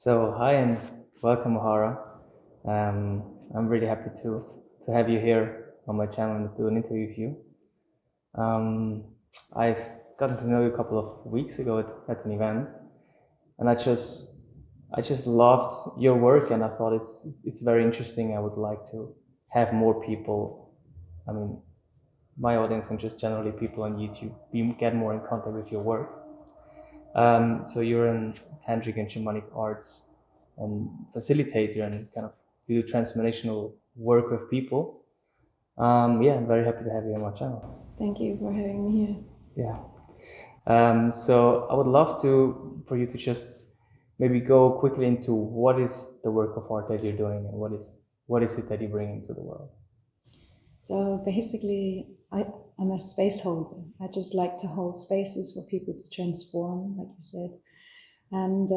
So hi and welcome, Mahara. I'm really happy to have you here on my channel and do an interview with you. I've gotten to know you a couple of weeks ago at an event, and I just loved your work, and I thought it's very interesting. I would like to have more people. I mean, my audience and just generally people on YouTube get more in contact with your work. So you're in tantric and shamanic arts and facilitator and kind of you do transformational work with people. Yeah, I'm very happy to have you on my channel. Thank you for having me here. Yeah. So I would love for you to just maybe go quickly into what is the work of art that you're doing and what is it that you bring into the world? So basically, I'm a space holder. I just like to hold spaces for people to transform, like you said, and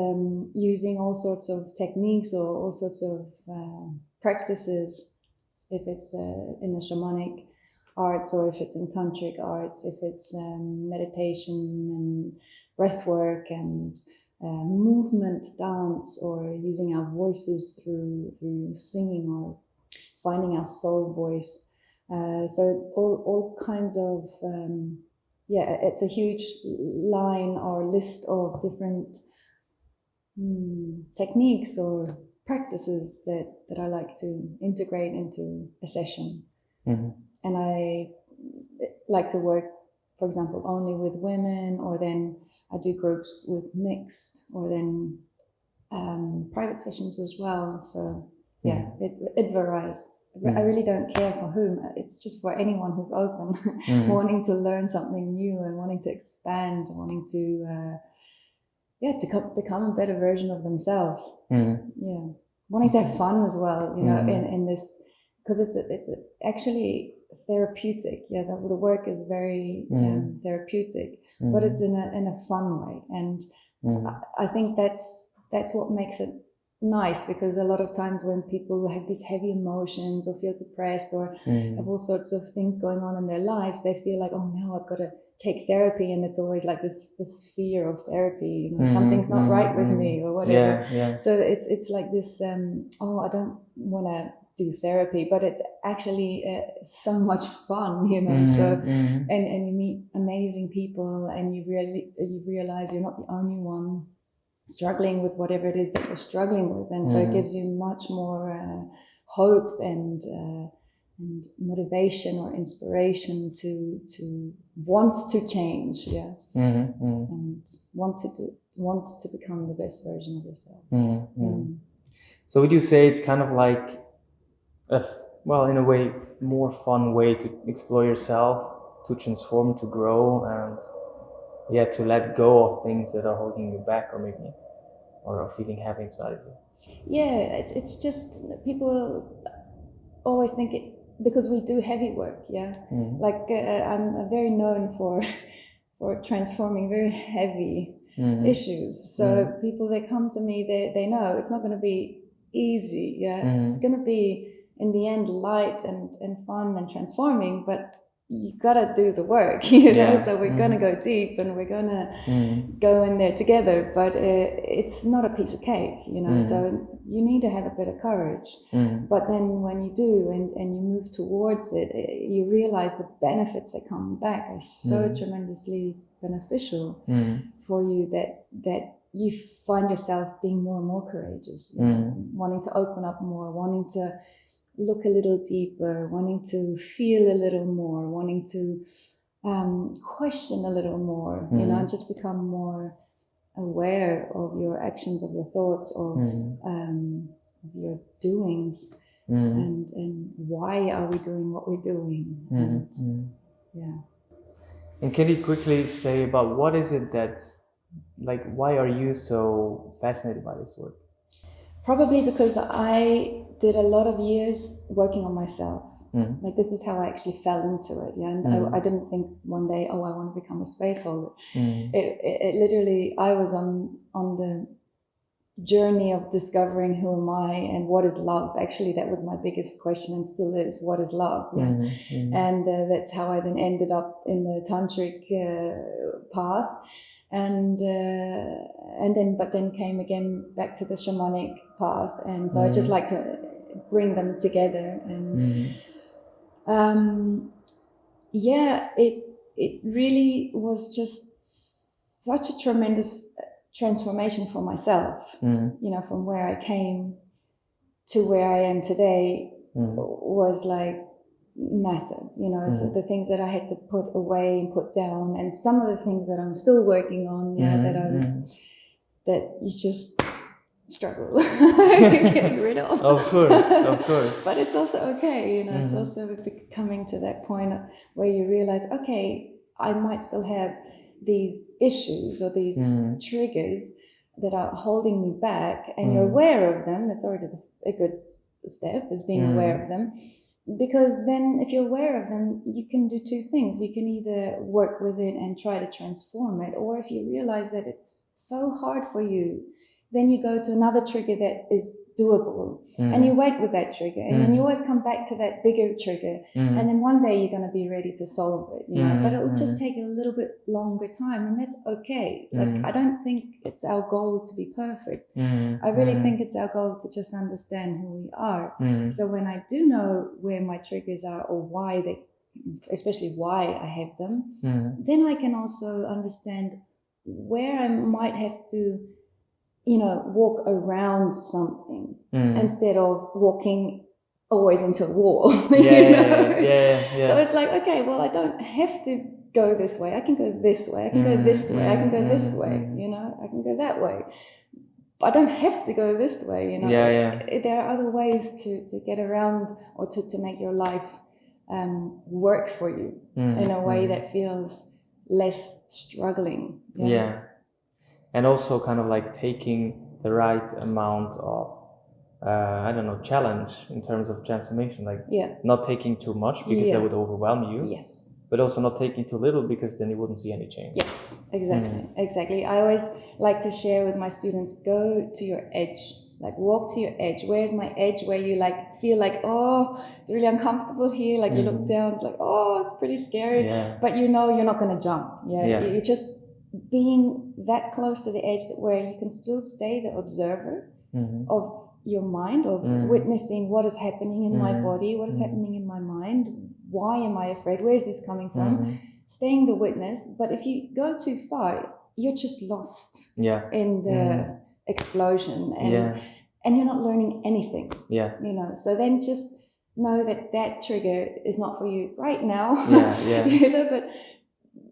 using all sorts of techniques or all sorts of practices, if it's in the shamanic arts or if it's in tantric arts, if it's meditation and breathwork and movement, dance, or using our voices through singing or finding our soul voice. So all kinds of it's a huge line or list of different techniques or practices that I like to integrate into a session. Mm-hmm. And I like to work, for example, only with women, or then I do groups with mixed, or then private sessions as well. So yeah, it varies. I really don't care for whom. It's just for anyone who's open, wanting to learn something new and wanting to expand, wanting to become a better version of themselves. Yeah, wanting to have fun as well. You know, in this, because it's actually therapeutic. Yeah, the work is very therapeutic, but it's in a fun way, and I think that's what makes it nice, because a lot of times when people have these heavy emotions or feel depressed or have all sorts of things going on in their lives, they feel like, oh no, I've got to take therapy, and it's always like this fear of therapy, you know, something's not right with me or whatever. Yeah. So it's like this I don't want to do therapy, but it's actually so much fun, you know. And you meet amazing people, and you realize you're not the only one struggling with whatever it is that you're struggling with, and so it gives you much more hope and motivation or inspiration to want to change, and want to become the best version of yourself. So would you say it's kind of like in a way, more fun way to explore yourself, to transform, to grow, and to let go of things that are holding you back, or are feeling heavy inside of you? Yeah, it's just people always think it, because we do heavy work. Like I'm very known for transforming very heavy issues. So people that come to me, they know it's not going to be easy. It's going to be in the end light and fun and transforming, but you gotta do the work, you know. So we're gonna go deep, and we're gonna go in there together, but it's not a piece of cake, you know. So you need to have a bit of courage, but then when you do and you move towards it, you realize the benefits that come back are so tremendously beneficial for you, that you find yourself being more and more courageous, you know, wanting to open up more, wanting to look a little deeper, wanting to feel a little more, wanting to question a little more, you know, and just become more aware of your actions, of your thoughts, of your doings, and why are we doing what we're doing. And can you quickly say about what is it why are you so fascinated by this work? Probably because I did a lot of years working on myself. Like, this is how I actually fell into it. And I didn't think one day, I want to become a space holder. It literally, I was on journey of discovering who am I and what is love. Actually, that was my biggest question and still is, what is love? And that's how I then ended up in the tantric path, and then came again back to the shamanic path. And so I just like to bring them together. And it really was just such a tremendous transformation for myself. From where I came to where I am today was like massive. So the things that I had to put away and put down, and some of the things that I'm still working on, that you just struggle getting rid of. Of course. But it's also okay, it's also coming to that point where you realize, okay, I might still have these issues or these triggers that are holding me back, and you're aware of them. That's already a good step, is being aware of them. Because then if you're aware of them, you can do two things. You can either work with it and try to transform it, or if you realize that it's so hard for you, then you go to another trigger that is doable, and you wait with that trigger, and then you always come back to that bigger trigger, and then one day you're going to be ready to solve it, but it'll just take a little bit longer time, and that's okay. Like, I don't think it's our goal to be perfect. I really think it's our goal to just understand who we are. So when I do know where my triggers are, or why especially why I have them, then I can also understand where I might have to walk around something instead of walking always into a wall. Yeah. So it's like, okay, well, I don't have to go this way. I can go this way. I can go this way. I can go this way. I can go that way. But I don't have to go this way. There are other ways to get around, or to make your life work for you in a way that feels less struggling. And also kind of like taking the right amount of, challenge in terms of transformation, like not taking too much because that would overwhelm you. Yes. But also not taking too little, because then you wouldn't see any change. Yes, exactly. I always like to share with my students, go to your edge, like walk to your edge. Where's my edge? Where you like feel like, oh, it's really uncomfortable here. Like you look down, it's like, oh, it's pretty scary. But you're not going to jump. You're just being that close to the edge where you can still stay the observer of your mind, of witnessing what is happening in my body, what is happening in my mind, why am I afraid, where is this coming from, staying the witness. But if you go too far, you're just lost in the explosion, and you're not learning anything. So then just know that trigger is not for you right now. But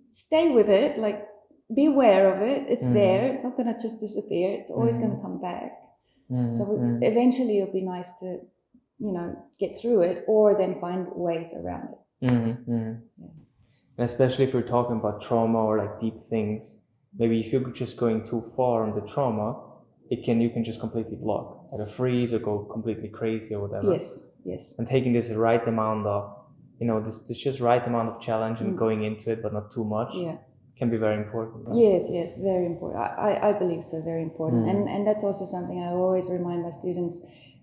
stay with it, like be aware of it. It's there. It's not going to just disappear. It's always going to come back. So eventually it'll be nice to, get through it, or then find ways around it. And especially if you're talking about trauma or like deep things, maybe if you're just going too far on the trauma, you can just completely block, either freeze or go completely crazy or whatever. Yes. And taking this right amount of, this just right amount of challenge and going into it, but not too much. Can be very important. Right? Yes, very important. I believe so, very important. And that's also something I always remind my students,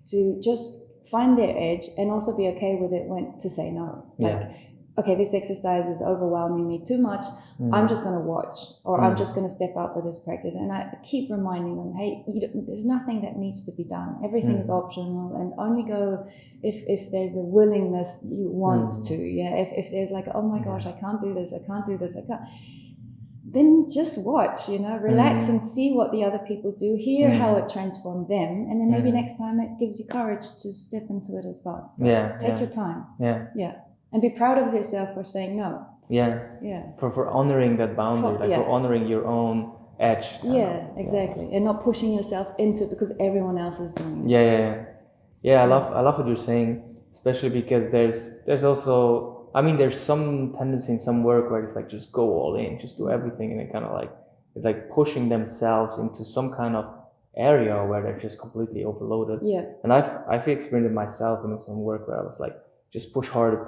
to just find their edge and also be okay with it when to say no. Like, okay, this exercise is overwhelming me too much. I'm just going to watch, or I'm just going to step out for this practice. And I keep reminding them, hey, there's nothing that needs to be done. Everything is optional, and only go if there's a willingness you want to. If there's like, oh my gosh, I can't do this, I can't. Then just watch, relax and see what the other people do, hear how it transformed them, and then maybe next time it gives you courage to step into it as well. Take your time. And be proud of yourself for saying no. For honoring that boundary, for honoring your own edge. Exactly. And not pushing yourself into it because everyone else is doing it. I love what you're saying, especially because there's also, there's some tendency in some work where it's like, just go all in, just do everything, and it kind of like, it's like pushing themselves into some kind of area where they're just completely overloaded. And I've experienced it myself in some work where I was like, just push harder,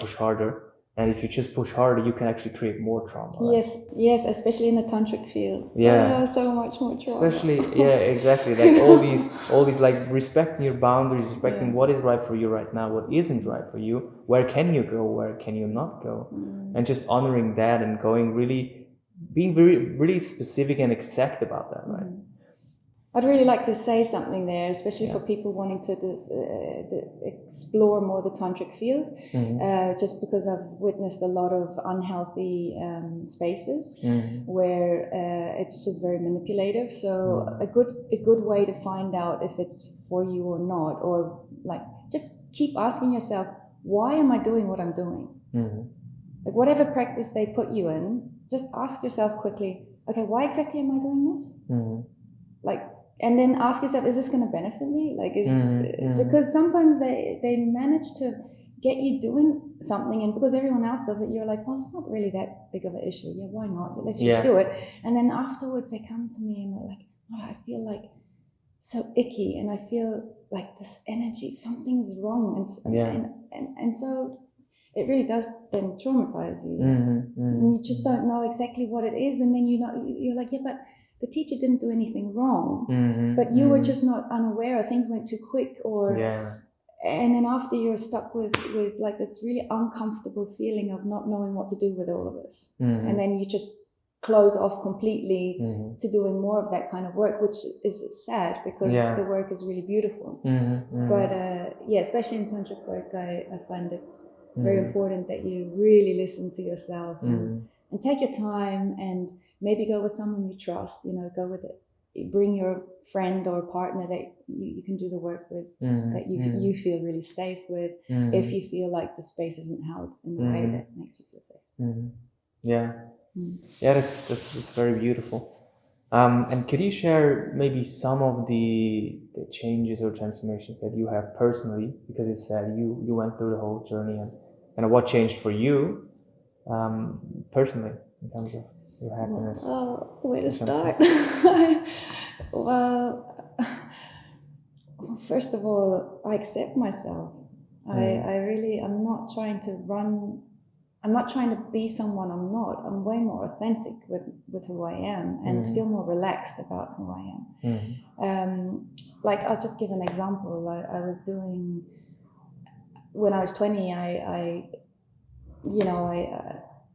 And if you just push harder, you can actually create more trauma. Right? Yes, especially in the tantric field. Yeah, so much more trauma. Especially, exactly. Like all these, like respecting your boundaries, respecting what is right for you right now, what isn't right for you, where can you go, where can you not go, and just honoring that and going being really specific and exact about that, right? I'd really like to say something there, especially for people wanting to explore more the tantric field, just because I've witnessed a lot of unhealthy spaces where it's just very manipulative. So a good way to find out if it's for you or not, or like just keep asking yourself, why am I doing what I'm doing? Like whatever practice they put you in, just ask yourself quickly, okay, why exactly am I doing this? Like, and then ask yourself, is this going to benefit me? Like, because sometimes they manage to get you doing something, and because everyone else does it, you're like, well, it's not really that big of an issue. Yeah, why not? Let's just do it. And then afterwards, they come to me and they're like, oh, I feel like so icky, and I feel like this energy, something's wrong, and so it really does then traumatize you. And you just don't know exactly what it is, and then you're like, yeah, but the teacher didn't do anything wrong, but you were just not unaware, or things went too quick, or and then after you're stuck with like this really uncomfortable feeling of not knowing what to do with all of this, and then you just close off completely to doing more of that kind of work, which is sad because the work is really beautiful. But especially in tantric work, I find it very important that you really listen to yourself and take your time, and maybe go with someone you trust, go with it. Bring your friend or partner that you can do the work with, that you feel really safe with, if you feel like the space isn't held in the way that makes you feel safe. That's very beautiful. And could you share maybe some of the changes or transformations that you have personally, because you said you went through the whole journey, and what changed for you personally in terms of your happiness? Well, where to start? Well, first of all, I accept myself. I'm not trying to run. I'm not trying to be someone I'm not. I'm way more authentic with who I am, and feel more relaxed about who I am. Like, I'll just give an example. I was doing, when I was 20,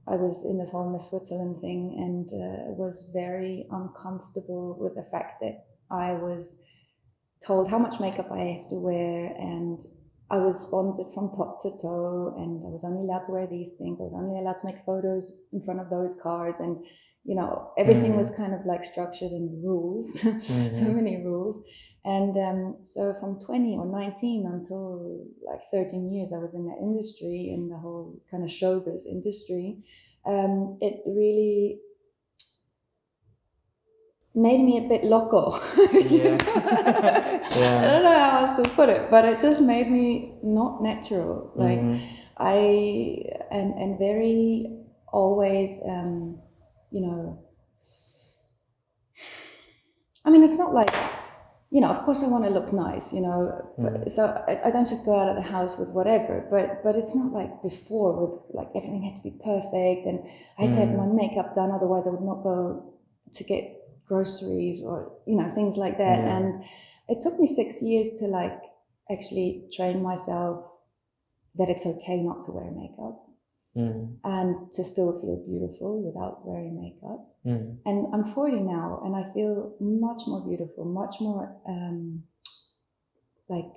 I was in this whole Miss Switzerland thing, and was very uncomfortable with the fact that I was told how much makeup I have to wear, and I was sponsored from top to toe, and I was only allowed to wear these things. I was only allowed to make photos in front of those cars, and everything was kind of like structured in rules, so many rules. And so from 20 or 19 until like 13 years, I was in that industry, in the whole kind of showbiz industry. It really made me a bit loco. I don't know how else to put it, but it just made me not natural. Like and very always, I mean, it's not like, of course I want to look nice, but, so I don't just go out of the house with whatever, but it's not like before, with like everything had to be perfect, and I had to have my makeup done, otherwise I would not go to get groceries or things like that. And it took me 6 years to like actually train myself that it's okay not to wear makeup, and to still feel beautiful without wearing makeup. And I'm 40 now, and I feel much more beautiful, much more like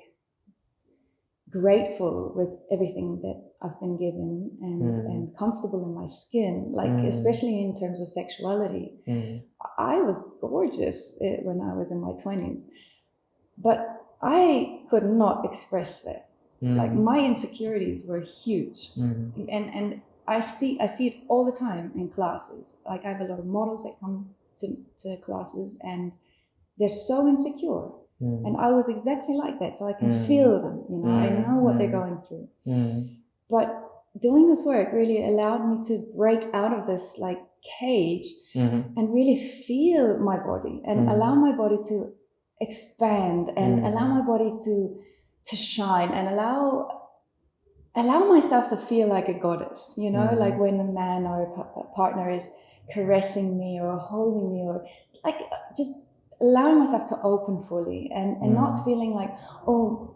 grateful with everything that I've been given, and comfortable in my skin, like especially in terms of sexuality. I was gorgeous when I was in my 20s, but I could not express that. Like, my insecurities were huge, and I see it all the time in classes. Like, I have a lot of models that come to classes, and they're so insecure. And I was exactly like that, so I can feel them, I know what they're going through. But doing this work really allowed me to break out of this like cage, and really feel my body, and allow my body to expand, and allow my body to shine, and allow myself to feel like a goddess, you know, like when a man or a partner is caressing me or holding me, or like just allowing myself to open fully and not feeling like, oh,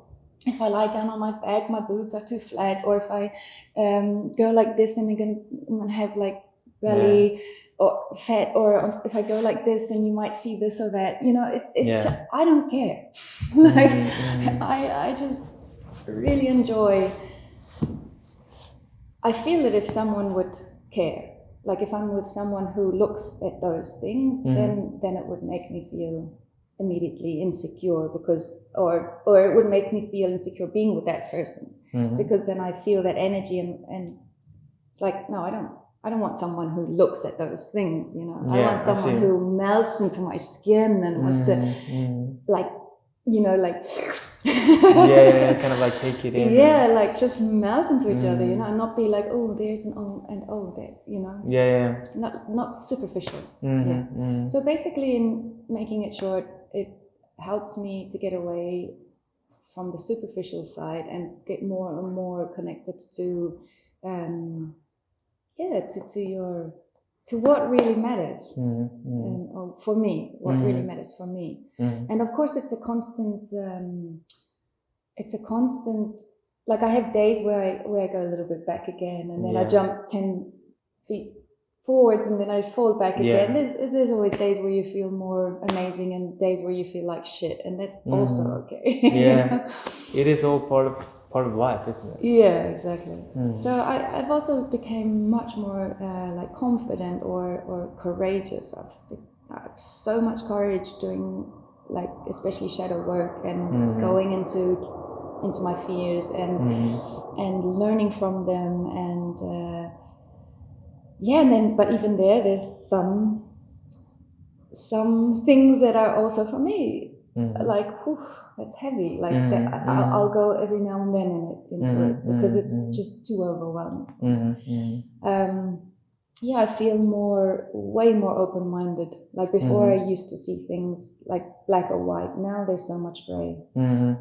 if I lie down on my back, my boobs are too flat, or if I go like this, then I'm gonna have like belly or fat, or if I go like this, then you might see this or that. You know, it's just, I don't care. Like I just really enjoy. I feel that if someone would care, like if I'm with someone who looks at those things, then it would make me feel immediately insecure, because or it would make me feel insecure being with that person, because then I feel that energy and it's like, no, I don't want someone who looks at those things, you know. I want someone who melts into my skin and wants to like, you know, like kind of like take it in, like just melt into each other, you know, and not be like, oh, there's an oh and oh there, you know. Not superficial. So basically, in making it short, it helped me to get away from the superficial side and get more and more connected to to what really matters, for me, what really matters for me. And of course, it's a constant. Like I have days where I go a little bit back again, and then I jump 10 feet forwards, and then I fall back again. There's always days where you feel more amazing, and days where you feel like shit, and that's also okay. You know? It is all part of life, isn't it? Yeah, exactly. So I've also become much more like confident or courageous. I've so much courage doing, like, especially shadow work and going into my fears and learning from them, and and then, but even there's some things that are also for me, like, whew, that's heavy, like that I'll go every now and then into it because it's just too overwhelming. I feel way more open-minded. Like before, I used to see things like black or white. Now there's so much gray.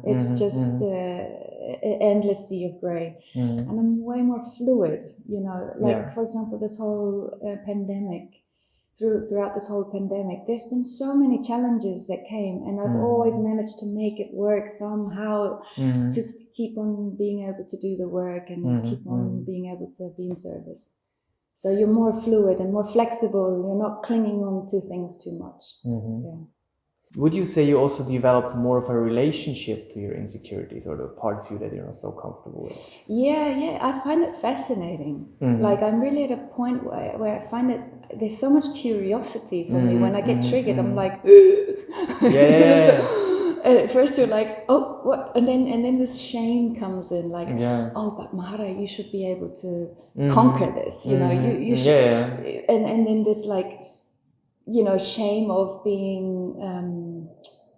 It's just an endless sea of gray, and I'm way more fluid. You know, like for example, this whole pandemic. Throughout this whole pandemic, there's been so many challenges that came, and I've always managed to make it work somehow, just to keep on being able to do the work and keep on being able to be in service. So you're more fluid and more flexible. You're not clinging on to things too much. Would you say you also developed more of a relationship to your insecurities, or the part of you that you're not so comfortable with? Yeah, I find it fascinating. Like I'm really at a point where I find it, there's so much curiosity for me. When I get triggered, I'm like, at first you're like, oh, what? And then this shame comes in, like, oh, but Mahara, you should be able to conquer this. You know, you should. And then this, like, you know, shame of being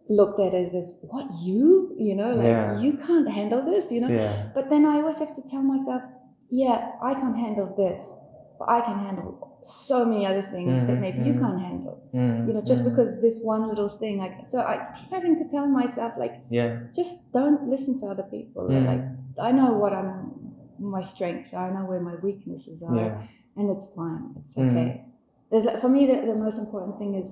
looked at as if, what, you know, like you can't handle this, you know. But then I always have to tell myself, I can't handle this, but I can handle so many other things that maybe you can't handle. You know, just because this one little thing, like, so I keep having to tell myself, like, just don't listen to other people. Like, I know what my strengths are, I know where my weaknesses are, and it's fine, it's okay. For me, the most important thing is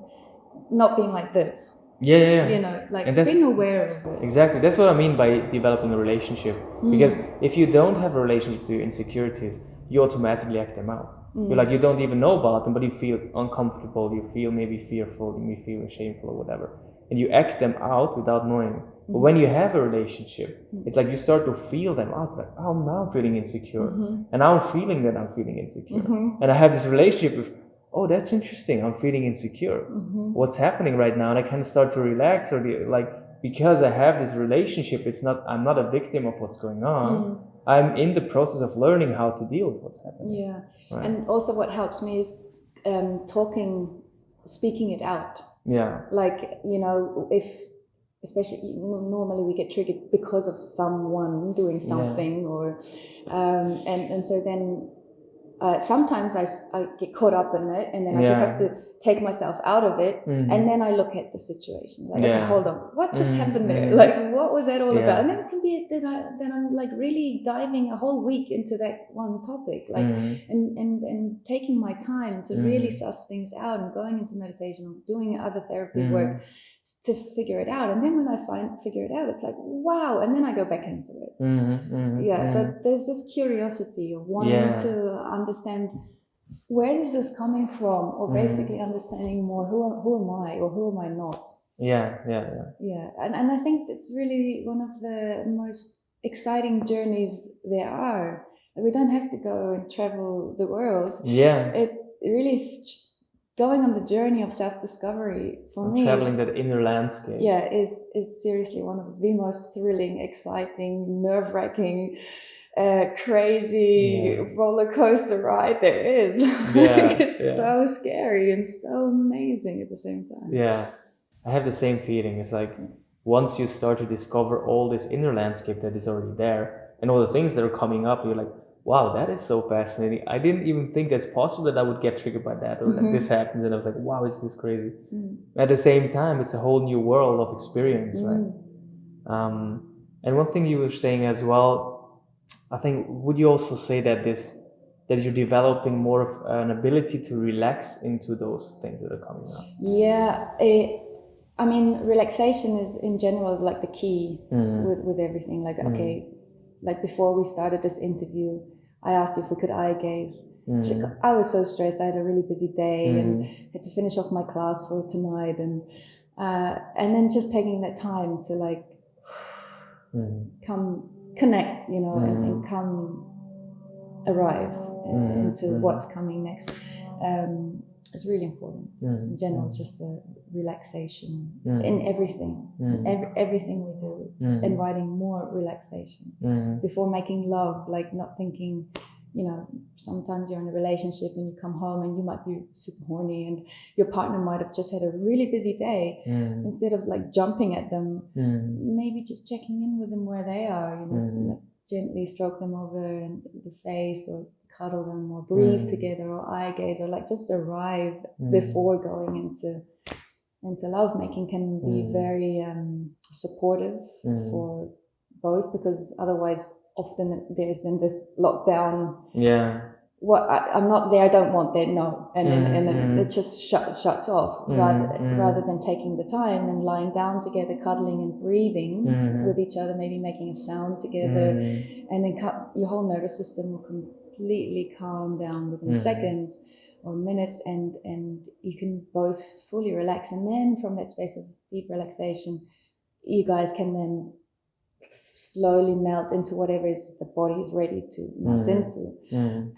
not being like this. You know, like being aware of it. Exactly. That's what I mean by developing a relationship. Because if you don't have a relationship to your insecurities, you automatically act them out. You're like, you don't even know about them, but you feel uncomfortable, you feel maybe fearful, you may feel shameful or whatever. And you act them out without knowing. But when you have a relationship, it's like you start to feel them. Oh, it's like, oh, now I'm feeling insecure. And now I'm feeling that I'm feeling insecure. And I have this relationship with, oh, that's interesting, I'm feeling insecure. What's happening right now? And I kind of start to relax, or because I have this relationship, I'm not a victim of what's going on. I'm in the process of learning how to deal with what's happening. Right. And also what helps me is speaking it out. Like, you know, especially normally we get triggered because of someone doing something, or and so then sometimes I get caught up in it, and then I just have to take myself out of it, and then I look at the situation, like, okay, hold on, what just happened there? Like, what was that all about? And then it can be that I'm like really diving a whole week into that one topic, like and taking my time to really suss things out and going into meditation or doing other therapy work to figure it out. And then when I figure it out, it's like, wow, and then I go back into it. So there's this curiosity of wanting to understand, where is this coming from, or basically understanding more who am I, or who am I not. And I think it's really one of the most exciting journeys there are. We don't have to go and travel the world. It really, going on the journey of self-discovery for me, traveling that inner landscape, is seriously one of the most thrilling, exciting, nerve-wracking, crazy roller coaster ride there is. It's so scary and so amazing at the same time. I have the same feeling. It's like once you start to discover all this inner landscape that is already there and all the things that are coming up, you're like, wow, that is so fascinating. I didn't even think that's possible that I would get triggered by that, or that this happens. And I was like, wow, is this crazy? At the same time, it's a whole new world of experience, right? And one thing you were saying as well, I think, would you also say that you're developing more of an ability to relax into those things that are coming up? I mean, relaxation is in general like the key with everything. Like, like before we started this interview, I asked you if we could eye gaze. I was so stressed. I had a really busy day and had to finish off my class for tonight, and then just taking that time to like come connect, and come arrive into what's coming next. It's really important. In general, just the relaxation in everything, everything we do, inviting more relaxation before making love. Like, not thinking, sometimes you're in a relationship and you come home and you might be super horny, and your partner might have just had a really busy day. Instead of like jumping at them, maybe just checking in with them where they are. Like gently stroke them over the face, or cuddle them, or breathe together, or eye gaze, or like just arrive before going into love making can be very supportive for both, because otherwise often there's in this lockdown, I'm not there, I don't want that, no, and then it just shuts off, rather than taking the time and lying down together, cuddling and breathing with each other, maybe making a sound together, and then your whole nervous system will completely calm down within seconds or minutes, and you can both fully relax. And then from that space of deep relaxation, you guys can then slowly melt into whatever is the body is ready to melt into,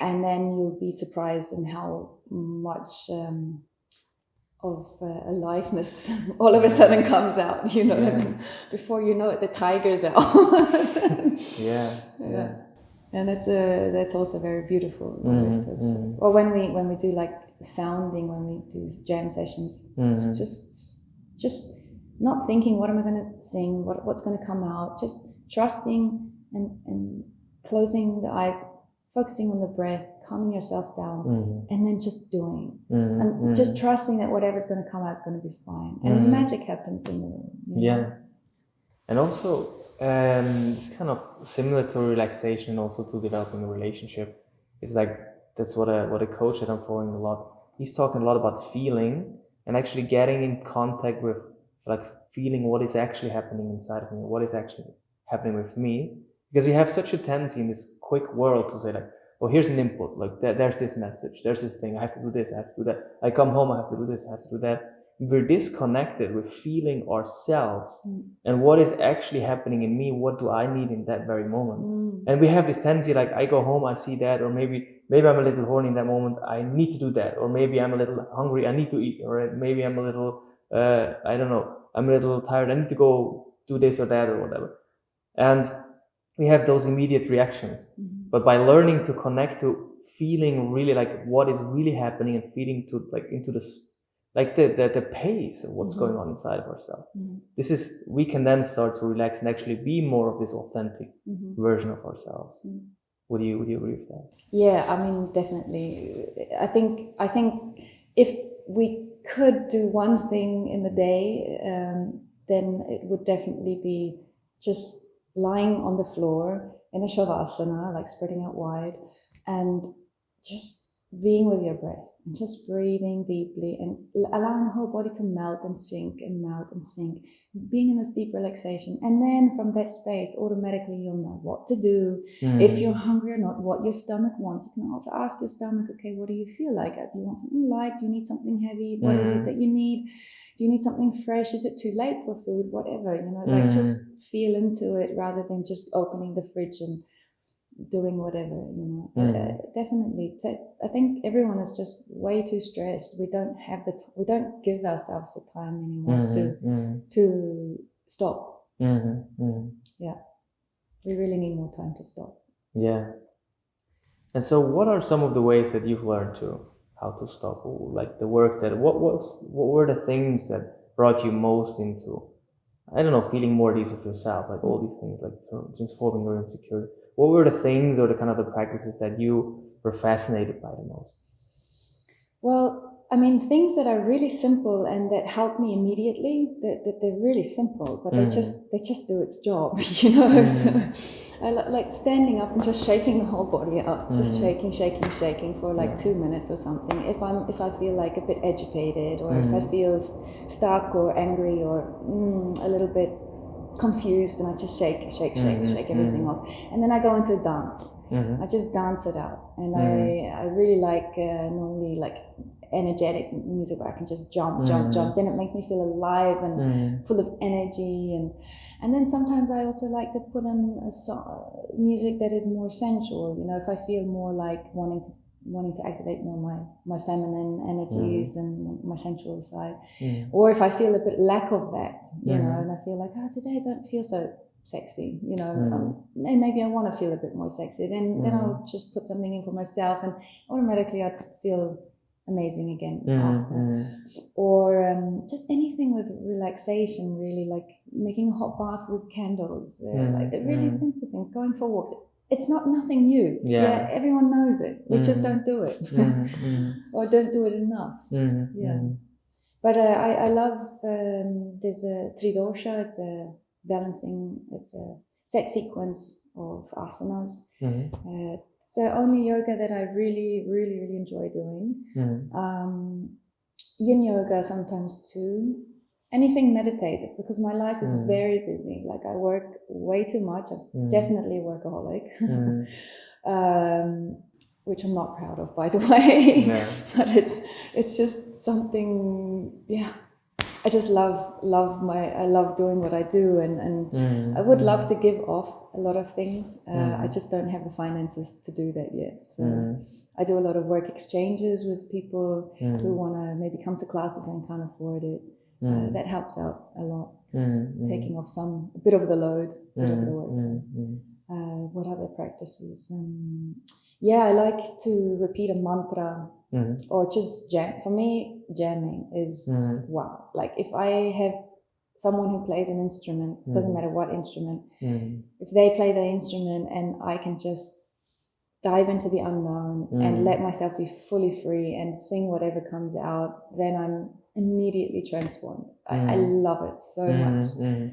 and then you'll be surprised in how much of aliveness all of a sudden comes out, before you know it, the tiger's out. And that's also very beautiful always to observe. Or when we do like sounding, when we do jam sessions, it's just not thinking, what am I going to sing, what's going to come out, just trusting and closing the eyes, focusing on the breath, calming yourself down, and then just doing, and just trusting that whatever's going to come out is going to be fine, and magic happens in the room. And also it's kind of similar to relaxation, and also to developing a relationship. It's like, that's what a coach that I'm following a lot, he's talking a lot about feeling, and actually getting in contact with, like, feeling what is actually happening inside of me, what is actually happening with me. Because we have such a tendency in this quick world to say like, oh, here's an input, like there's this message, there's this thing, I have to do this, I have to do that, I come home, I have to do this, I have to do that. We're disconnected with feeling ourselves and what is actually happening in me, what do I need in that very moment. And we have this tendency, like, I go home, I see that, or maybe I'm a little horny in that moment, I need to do that, or maybe I'm a little hungry, I need to eat, or maybe I'm a little I don't know, I'm a little tired, I need to go do this or that or whatever. And we have those immediate reactions. But by learning to connect to feeling really like what is really happening, and feeling to like into the pace of what's going on inside of ourselves, we can then start to relax and actually be more of this authentic version of ourselves. Would you agree with that? Yeah, I mean, definitely. I think if we could do one thing in the day, then it would definitely be just lying on the floor in a shavasana, like spreading out wide, and just being with your breath and just breathing deeply and allowing the whole body to melt and sink and melt and sink, being in this deep relaxation. And then from that space, automatically you'll know what to do. If you're hungry or not, what your stomach wants. You can also ask your stomach, okay, what do you feel like? Do you want something light? Do you need something heavy? What is it that you need? Do you need something fresh? Is it too late for food? Whatever, like just feel into it rather than just opening the fridge and doing whatever, definitely. I think everyone is just way too stressed. We don't have we don't give ourselves the time anymore to stop. Yeah, we really need more time to stop. Yeah. And so, what are some of the ways that you've learned how to stop? Like the work that what were the things that brought you most into, I don't know, feeling more at ease with yourself, like all these things, like transforming your insecurity. What were the things or the kind of the practices that you were fascinated by the most? Well, I mean, things that are really simple and that help me immediately, that they're really simple, but they just do its job, So I like standing up and just shaking the whole body up, just shaking for like 2 minutes or something. If I feel like a bit agitated, or if I feel stuck or angry or a little bit confused, and I just shake everything off, and then I go into a dance. I just dance it out, and I really like normally like energetic music where I can just jump. Then it makes me feel alive and full of energy, and then sometimes I also like to put on music that is more sensual. If I feel more like wanting to activate more my feminine energies and my sensual side, or if I feel a bit lack of that, and I feel like, today I don't feel so sexy, and maybe I want to feel a bit more sexy, then I'll just put something in for myself, and automatically I feel amazing again after. Or just anything with relaxation, really, like making a hot bath with candles, like really simple things, going for walks. It's nothing new. Yeah, everyone knows it. We just don't do it, or don't do it enough. But I love. There's a tridosha. It's a balancing. It's a set sequence of asanas. It's the only yoga that I really, really, really enjoy doing. Yin yoga sometimes too. Anything meditative, because my life is very busy. Like I work way too much. I'm definitely a workaholic, which I'm not proud of, by the way. But it's just something. Yeah, I just love doing what I do, and I would love to give off a lot of things. I just don't have the finances to do that yet. So I do a lot of work exchanges with people who want to maybe come to classes and can't afford it. That helps out a lot, taking off a bit of the load, bit of the work. What other practices? I like to repeat a mantra, or just jam. For me, jamming is wow. Like if I have someone who plays an instrument, doesn't matter what instrument, if they play the instrument and I can just dive into the unknown and let myself be fully free and sing whatever comes out, then I'm immediately transformed. I love it so much.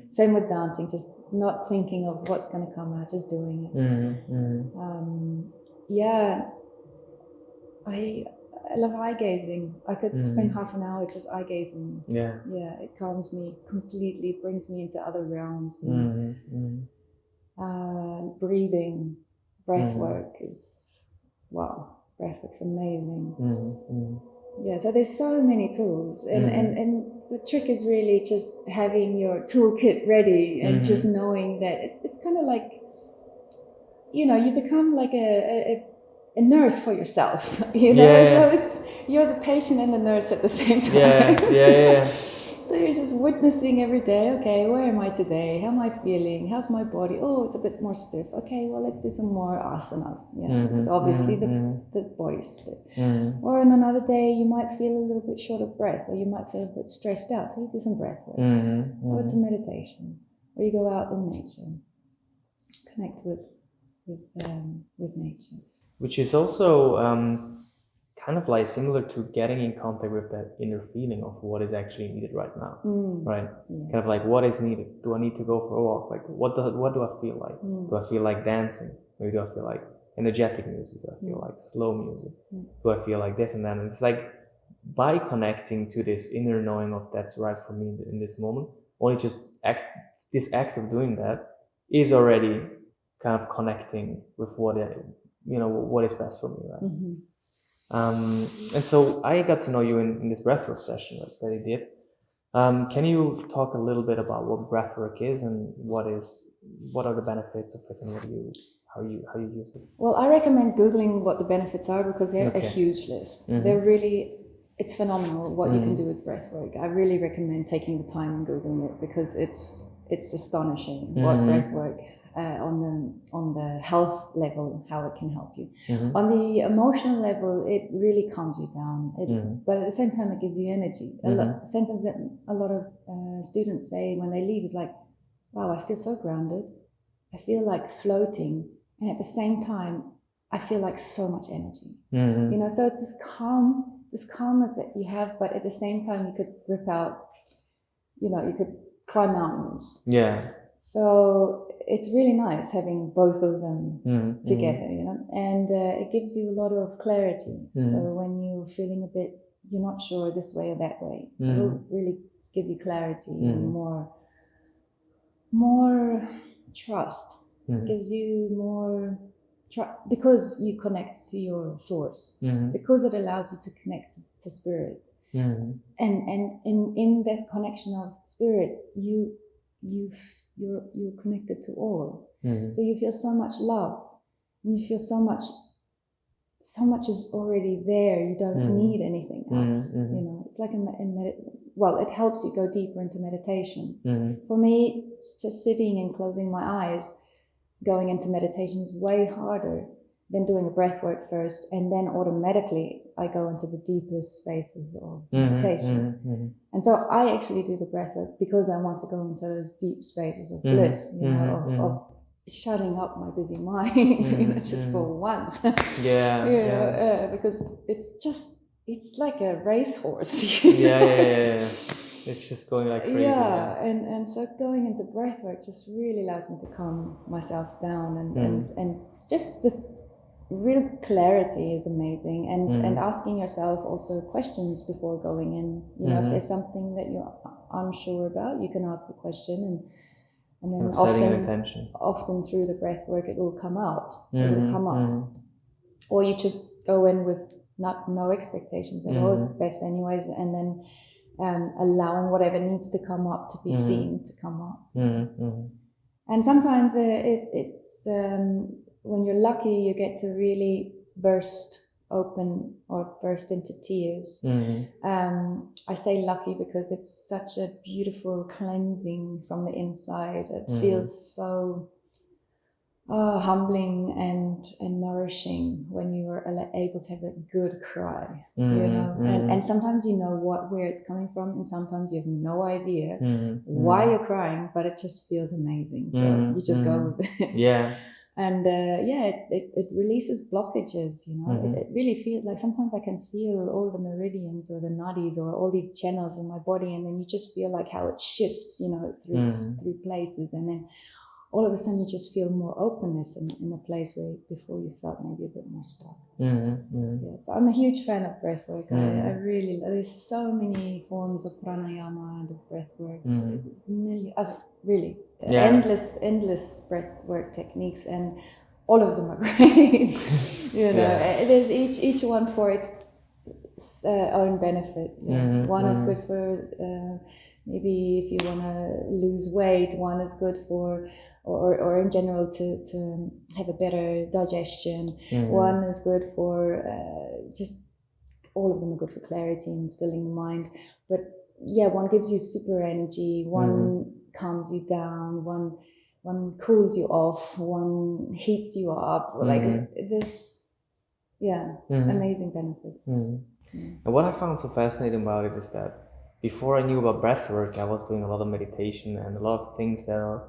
Same with dancing, just not thinking of what's going to come out, just doing it. I love eye gazing. I could spend half an hour just eye gazing. Yeah, it calms me completely, brings me into other realms. Breathing, breathwork is wow. Breathwork's amazing. Yeah, so there's so many tools, and the trick is really just having your toolkit ready and just knowing that it's kind of like, you become like a nurse for yourself, so you're the patient and the nurse at the same time. So you're just witnessing every day, okay, where am I today? How am I feeling? How's my body? Oh, it's a bit more stiff. Okay, well, let's do some more asanas. Because obviously the body's stiff. Or on another day, you might feel a little bit short of breath, or you might feel a bit stressed out. So you do some breath work, or it's a meditation, or you go out in nature, connect with nature. Which is also kind of like similar to getting in contact with that inner feeling of what is actually needed right now, right? Kind of like, what is needed? Do I need to go for a walk? Like, what do I feel like? Do I feel like dancing? Maybe do I feel like energetic music? Do I feel like slow music? Do I feel like this and that? And it's like, by connecting to this inner knowing of that's right for me in this moment, only just this act of doing that is already kind of connecting with what is best for me, right? And so I got to know you in this breathwork session that I did. Can you talk a little bit about what breathwork is and what are the benefits of it and how you use it? Well, I recommend Googling what the benefits are, because they're a huge list. They're really, it's phenomenal what you can do with breathwork. I really recommend taking the time and Googling it, because it's astonishing what breathwork on the health level, how it can help you. On the emotional level, it really calms you down. But at the same time, it gives you energy. A sentence that a lot of students say when they leave is like, "Wow, I feel so grounded. I feel like floating, and at the same time, I feel like so much energy." So it's this calmness that you have, but at the same time, you could rip out, you could climb mountains. Yeah. So it's really nice having both of them together, and it gives you a lot of clarity. So when you're feeling a bit, you're not sure this way or that way, it will really give you clarity and more trust. Gives you more trust because you connect to your source, because it allows you to connect to spirit. And in that connection of spirit, you're connected to all. So you feel so much love, and you feel so much is already there. You don't need anything else. It's like it helps you go deeper into meditation. For me, it's just sitting and closing my eyes. Going into meditation is way harder than doing a breath work first, and then automatically I go into the deepest spaces of meditation. And so I actually do the breath work because I want to go into those deep spaces of bliss, of shutting up my busy mind, just for once. Because it's like a racehorse. Yeah. It's just going like crazy. And so going into breath work just really allows me to calm myself down, and just this real clarity is amazing. And asking yourself also questions before going in. If there's something that you're unsure about, you can ask a question, and then often through the breath work it will come out. It will come up. Or you just go in with no expectations at all, is best anyways, and then allowing whatever needs to come up to be seen to come up. And sometimes it's when you're lucky, you get to really burst open or burst into tears. I say lucky because it's such a beautiful cleansing from the inside. It feels so humbling and nourishing when you are able to have a good cry, and sometimes where it's coming from, and sometimes you have no idea why you're crying, but it just feels amazing, so you just go with it. And it releases blockages. It really feels like sometimes I can feel all the meridians or the nadis or all these channels in my body, and then you just feel like how it shifts, through places, and then all of a sudden you just feel more openness in a place where before you felt maybe a bit more stuck. So I'm a huge fan of breath work. I really, there's so many forms of pranayama and of breath work. It's endless breath work techniques, and all of them are great. There's each one for its own benefit. One is good for maybe if you want to lose weight. One is good for, or in general to have a better digestion. One is good for just, all of them are good for clarity and stilling the mind. But one gives you super energy. One calms you down. One cools you off. One heats you up. Like this, amazing benefits. And what I found so fascinating about it is that before I knew about breathwork, I was doing a lot of meditation and a lot of things that are,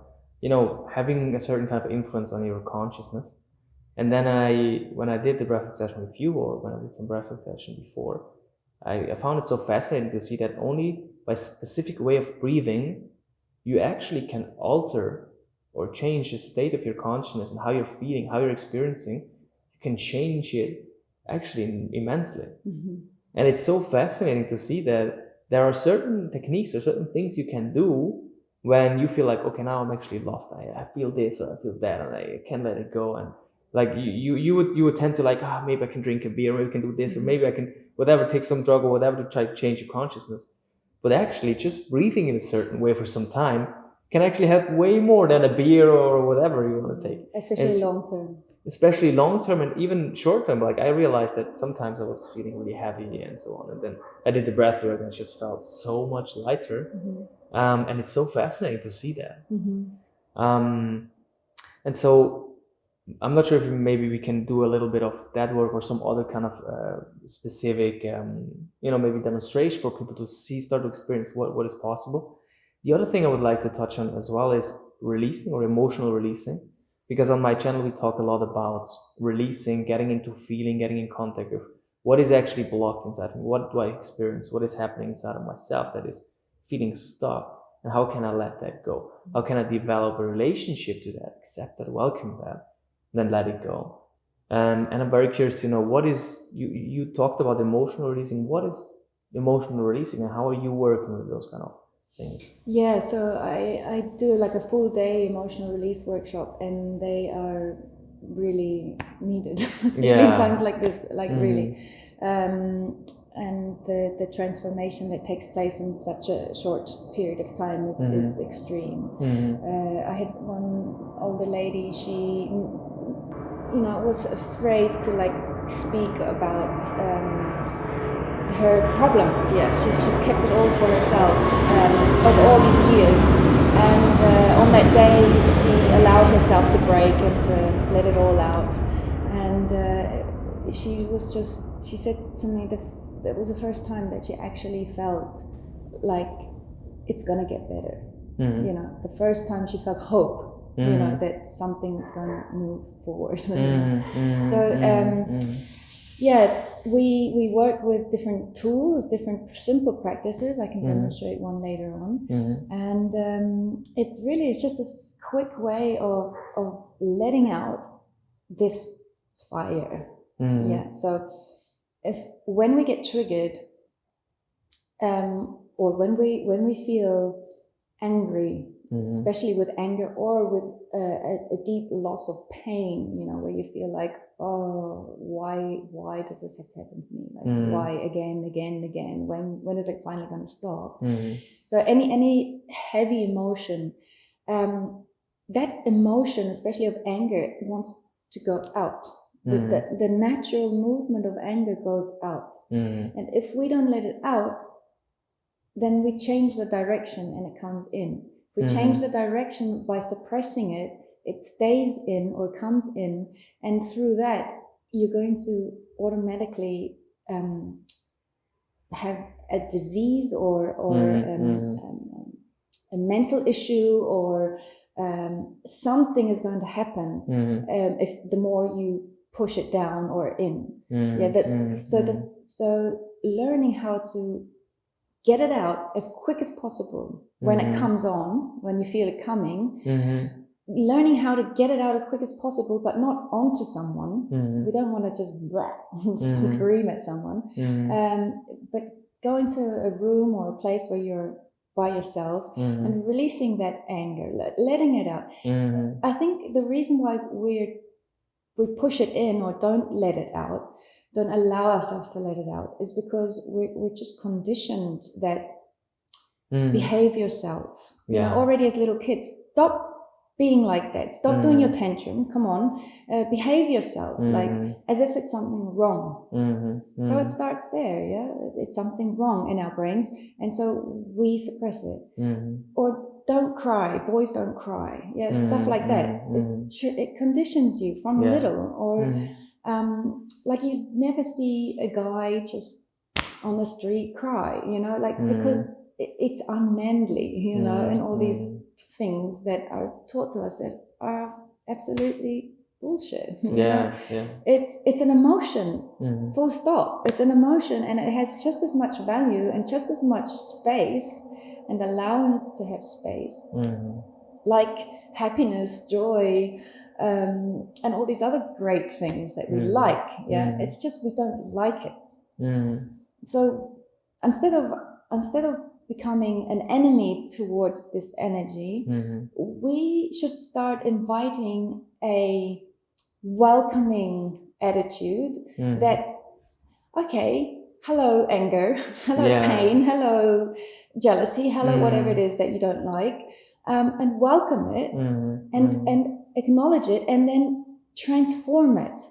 having a certain kind of influence on your consciousness. And then when I did the breathwork session with you, or when I did some breathwork session before, I found it so fascinating to see that only by specific way of breathing, you actually can alter or change the state of your consciousness and how you're feeling, how you're experiencing. You can change it actually immensely. And it's so fascinating to see that there are certain techniques or certain things you can do when you feel like, okay, now I'm actually lost. I feel this or I feel that, and I can't let it go. And like you would tend to like, maybe I can drink a beer, maybe I can do this, or maybe I can whatever, take some drug or whatever to try to change your consciousness. But actually, just breathing in a certain way for some time can actually help way more than a beer or whatever you want to take. Especially long term. Especially long term and even short term. Like I realized that sometimes I was feeling really heavy and so on, and then I did the breath work and I just felt so much lighter. And it's so fascinating to see that. And so I'm not sure if maybe we can do a little bit of that work or some other kind of specific, maybe demonstration for people to start to experience what is possible. The other thing I would like to touch on as well is releasing or emotional releasing, because on my channel we talk a lot about releasing, getting into feeling, getting in contact with what is actually blocked inside me, what do I experience, what is happening inside of myself that is feeling stuck, and how can I let that go? How can I develop a relationship to that, accept that, welcome that, then let it go. And I'm very curious, what is, you talked about emotional releasing. What is emotional releasing, and how are you working with those kind of things? Yeah, so I do like a full day emotional release workshop, and they are really needed, especially in times like this, like really. And the transformation that takes place in such a short period of time is extreme. I had one older lady, she was afraid to like speak about her problems. She just kept it all for herself over all these years, and on that day she allowed herself to break and to let it all out. And she said to me that was the first time that she actually felt like it's gonna get better. The first time she felt hope, that something is going to move forward. We work with different tools, different simple practices. I can demonstrate one later on. And it's just a quick way of letting out this fire. So when we get triggered, or when we feel angry, especially with anger or with a deep loss of pain, where you feel like, oh, why does this have to happen to me? Like, why again? When is it finally going to stop? So any heavy emotion, that emotion, especially of anger, wants to go out. The natural movement of anger goes out. And if we don't let it out, then we change the direction and it comes in. If we change the direction by suppressing it, it stays in or comes in, and through that you're going to automatically have a disease or a mental issue, or something is going to happen if the more you push it down or in. So learning how to get it out as quick as possible when it comes on, when you feel it coming. Learning how to get it out as quick as possible, but not onto someone. We don't want to just scream at someone. But go into a room or a place where you're by yourself and releasing that anger, letting it out. I think the reason why we push it in or don't let it out, don't allow ourselves to let it out, is because we're just conditioned that behave yourself. Already as little kids, stop being like that, stop doing your tantrum, come on, behave yourself, like as if it's something wrong. So it starts there. It's something wrong in our brains, and so we suppress it. Or don't cry, boys don't cry, stuff like that. It conditions you from little. Or like you never see a guy just on the street cry, because it's unmanly, and all these things that are taught to us that are absolutely bullshit. Yeah. It's an emotion, full stop. It's an emotion, and it has just as much value and just as much space and allowance to have space, like happiness, joy, and all these other great things that we like. It's just we don't like it. So instead of becoming an enemy towards this energy, we should start inviting a welcoming attitude that, okay, hello anger, hello pain, hello jealousy, hello whatever it is that you don't like, and welcome it and acknowledge it, and then transform it.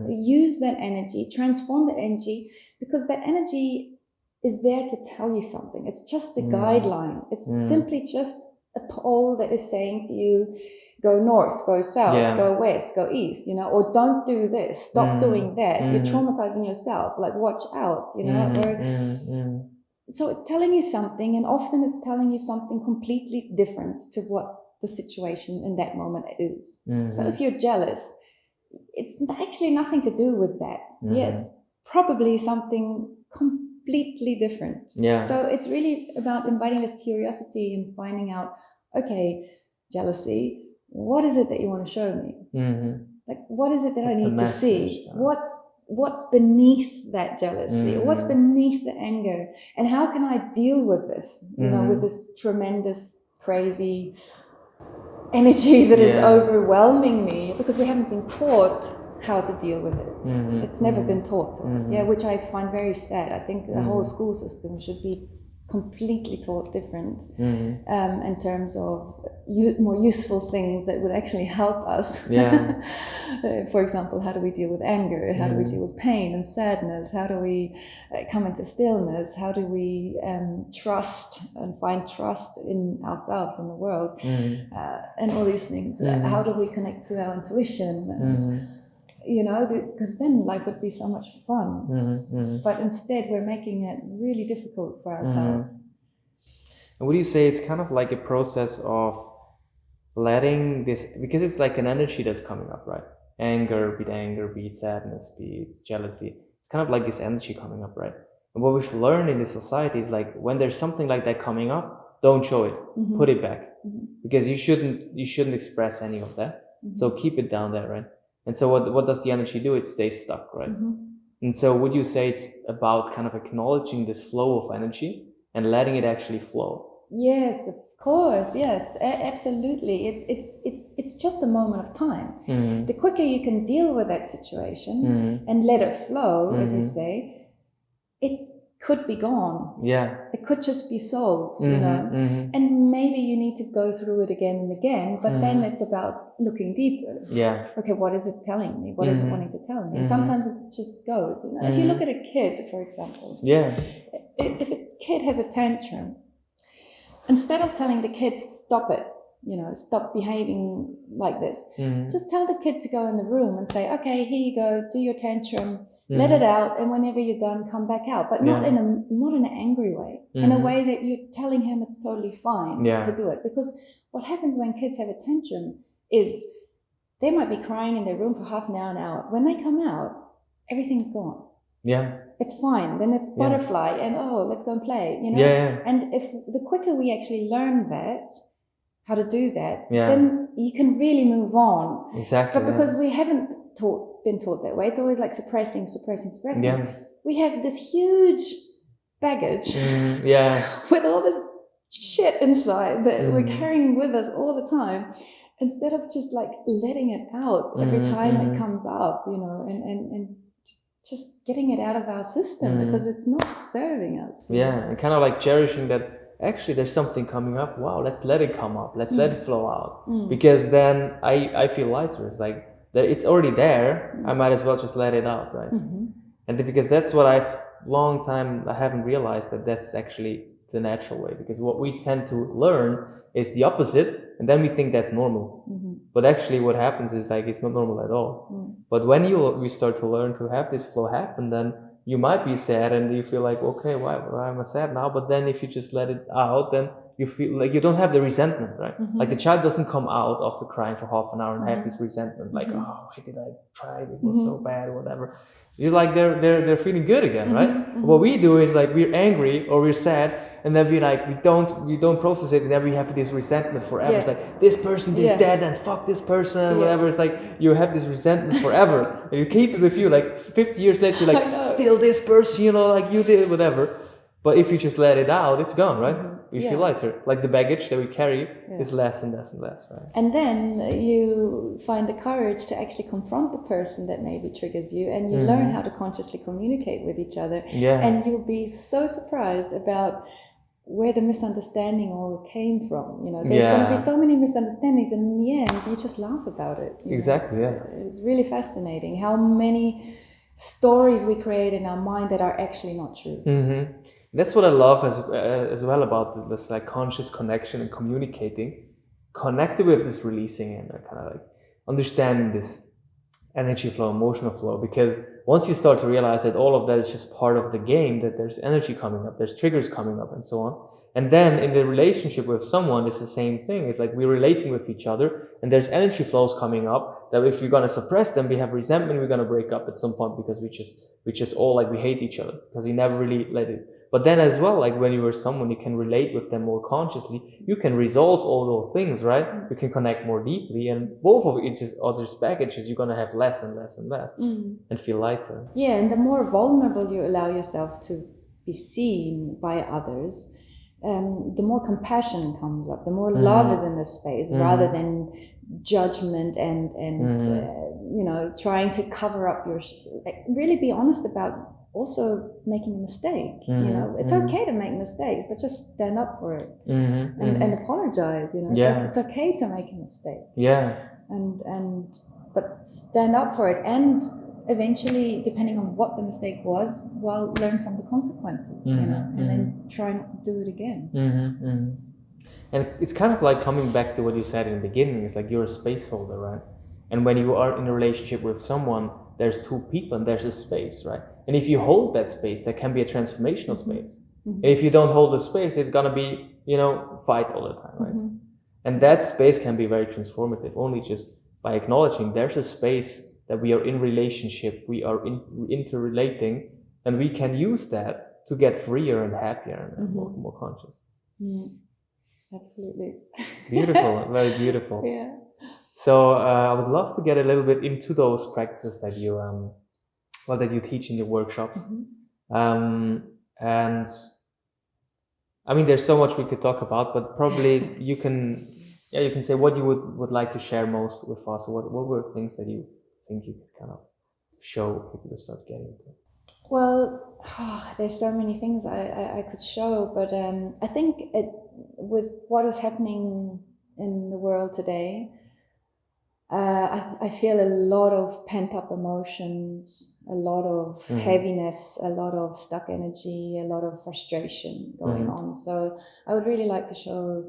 Use that energy, transform that energy, because that energy is there to tell you something. It's just a guideline. It's simply just a pole that is saying to you, go north, go south, go west, go east, or don't do this, stop doing that. You're traumatizing yourself, like watch out, or so it's telling you something, and often it's telling you something completely different to what the situation in that moment is. So if you're jealous, it's actually nothing to do with that. It's probably something completely different. So it's really about inviting this curiosity and finding out, okay, jealousy, what is it that you want to show me? Like, what is it that I need to see? What's beneath that jealousy? What's beneath the anger? And how can I deal with this? With this tremendous, crazy energy that is overwhelming me, because we haven't been taught how to deal with it. It's never been taught to us, which I find very sad. I think the whole school system should be completely taught different in terms of more useful things that would actually help us. For example, how do we deal with anger? How do we deal with pain and sadness? How do we come into stillness? How do we trust and find trust in ourselves and the world? And all these things. How do we connect to our intuition? Because then life would be so much fun. But instead, we're making it really difficult for ourselves. And would you say it's kind of like a process of letting this, because it's like an energy that's coming up, right? Anger, be it sadness, be it jealousy. It's kind of like this energy coming up, right? And what we've learned in this society is like, when there's something like that coming up, don't show it, put it back, because you shouldn't express any of that. So keep it down there, right? And so what does the energy do? It stays stuck, right? And so would you say it's about kind of acknowledging this flow of energy and letting it actually flow? Yes, of course. Yes, absolutely. It's just a moment of time. The quicker you can deal with that situation and let it flow, as you say, it could be gone. It could just be solved, and maybe you need to go through it again and again, but then it's about looking deeper. Okay, what is it telling me? What is it wanting to tell me? And sometimes it just goes. If you look at a kid, for example, if a kid has a tantrum, instead of telling the kid, stop it, stop behaving like this, just tell the kid to go in the room and say, okay, here you go, do your tantrum. Let it out, and whenever you're done, come back out. But not in an angry way, in a way that you're telling him it's totally fine to do it. Because what happens when kids have a tantrum is they might be crying in their room for half an hour. When they come out, everything's gone. It's fine. Then it's butterfly, and let's go and play. And if the quicker we actually learn that, how to do that, then you can really move on. But because we haven't been taught that way, it's always like suppressing. We have this huge baggage with all this shit inside that we're carrying with us all the time, instead of just like letting it out every time it comes up, and just getting it out of our system, because it's not serving us. And kind of like cherishing that actually there's something coming up. Wow, let's let it come up, let's let it flow out, because then I feel lighter. It's like that it's already there, I might as well just let it out, right? And because that's what I haven't realized that that's actually the natural way, because what we tend to learn is the opposite, and then we think that's normal. But actually what happens is like it's not normal at all. But when we start to learn to have this flow happen, then you might be sad and you feel like, okay, why am I sad now? But then if you just let it out, then you feel like you don't have the resentment, right? Like the child doesn't come out after crying for half an hour and have this resentment, like, oh, why did I try? This was so bad, or whatever. You're like, they're feeling good again, right? What we do is like, we're angry or we're sad, and then we don't process it, and then we have this resentment forever. It's like, this person did that, and fuck this person, and whatever. It's like, you have this resentment forever, and you keep it with you. Like 50 years later, you're like, still this person, you know, like you did whatever. But if you just let it out, it's gone, right? You feel lighter. Like the baggage that we carry is less and less and less, right? And then you find the courage to actually confront the person that maybe triggers you, and you learn how to consciously communicate with each other. And you'll be so surprised about where the misunderstanding all came from. You know, there's going to be so many misunderstandings, and in the end, you just laugh about it. Exactly, It's really fascinating how many stories we create in our mind that are actually not true. That's what I love as well about this like conscious connection and communicating, connected with this releasing and kind of like understanding this energy flow, emotional flow. Because once you start to realize that all of that is just part of the game, that there's energy coming up, there's triggers coming up, and so on. And then in the relationship with someone, it's the same thing. It's like we're relating with each other, and there's energy flows coming up that if we're going to suppress them, we have resentment, we're going to break up at some point because we just all like we hate each other because we never really let it. But then as well, like when you are someone, you can relate with them more consciously. You can resolve all those things, right? You can connect more deeply, and both of each other's packages, you're going to have less and less and less and feel lighter. Yeah, and the more vulnerable you allow yourself to be seen by others, the more compassion comes up, the more love is in the space, rather than judgment and you know, trying to cover up your like, really be honest about also making a mistake. You know, it's okay to make mistakes, but just stand up for it and apologize. You know, it's okay to make a mistake. But stand up for it, and eventually, depending on what the mistake was, well, learn from the consequences. You know, and then try not to do it again. And it's kind of like coming back to what you said in the beginning. It's like you're a space holder, right? And when you are in a relationship with someone, there's two people and there's a space, right? And if you hold that space, that can be a transformational space. And if you don't hold the space, it's gonna be, you know, fight all the time, right? And that space can be very transformative, only just by acknowledging there's a space that we are in relationship, we are interrelating, and we can use that to get freer and happier and more conscious. Absolutely. Beautiful, very beautiful. Yeah. So I would love to get a little bit into those practices that you that you teach in your workshops. And I mean, there's so much we could talk about, but probably you can say what you would like to share most with us. What were things that you think you could kind of show people to start getting into? Well, there's so many things I could show, but I think with what is happening in the world today, I feel a lot of pent-up emotions, a lot of heaviness, a lot of stuck energy, a lot of frustration going on. So I would really like to show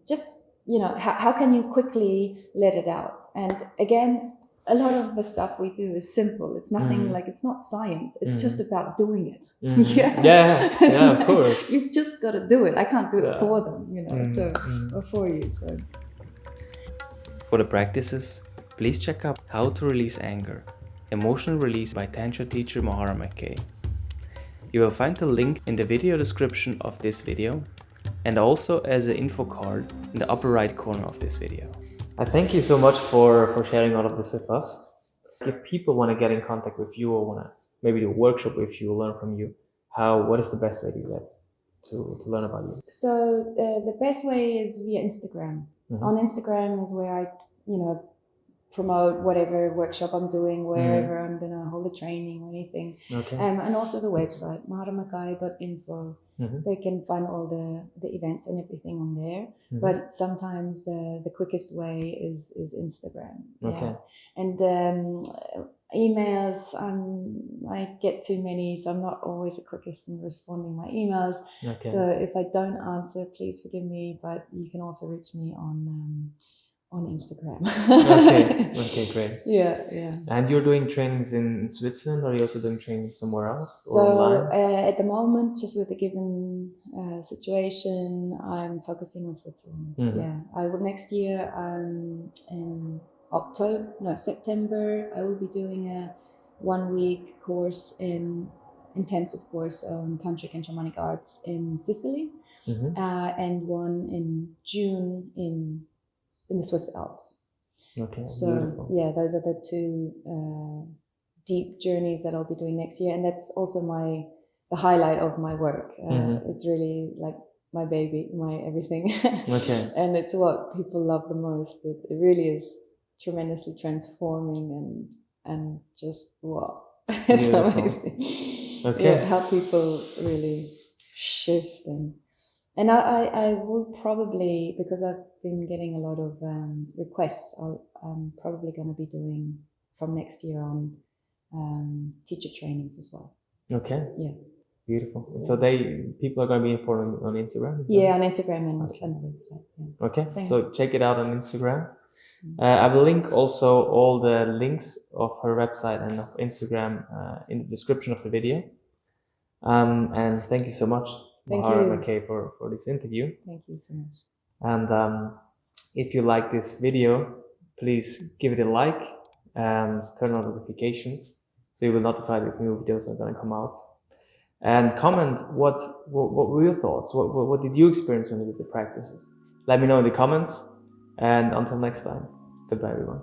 just, you know, how can you quickly let it out? And again, a lot of the stuff we do is simple. It's nothing like, it's not science. It's just about doing it. Yeah, of course. You've just got to do it. I can't do it for them, you know, or for you. So. For the practices, please check out How to Release Anger, Emotional Release by Tantra teacher Mahara McKay. You will find the link in the video description of this video and also as an info card in the upper right corner of this video. I thank you so much for sharing all of this with us. If people want to get in contact with you or want to maybe do a workshop with you, learn from you, what is the best way to get to learn about you? So the best way is via Instagram. On Instagram is where I, you know, promote whatever workshop I'm doing, wherever I'm going to hold a training or anything. And also the website, maharamckai.info. They can find all the events and everything on there. But sometimes the quickest way is Instagram. And emails, I get too many, so I'm not always the quickest in responding my emails. So if I don't answer, please forgive me. But you can also reach me on Instagram. Okay, great. Yeah. And you're doing trainings in Switzerland, or are you also doing trainings somewhere else or So online? at the moment, just with the given situation, I'm focusing on Switzerland. Yeah, I will next year. In September, I will be doing a 1 week course intensive course on tantric and shamanic arts in Sicily, and one in June in the Swiss Alps. Okay, So beautiful. yeah, those are the two deep journeys that I'll be doing next year, and that's also the highlight of my work. It's really like my baby, my everything. Okay. And it's what people love the most. It really is tremendously transforming and just wow, it's Beautiful. amazing. Okay. Yeah, how people really shift and I will probably, because I've been getting a lot of requests, I'm probably going to be doing from next year on teacher trainings as well. Okay. Yeah. Beautiful. So people are going to be informed on Instagram? Yeah, on Instagram and the website. Yeah. Okay, so check it out on Instagram. I will link also all the links of her website and of Instagram in the description of the video. And thank you so much, Mahara McKay, for this interview. Thank you so much. And if you like this video, please give it a like and turn on notifications so you will be notified if new videos are going to come out. And comment what were your thoughts? What did you experience when you did the practices? Let me know in the comments. And until next time, goodbye, everyone.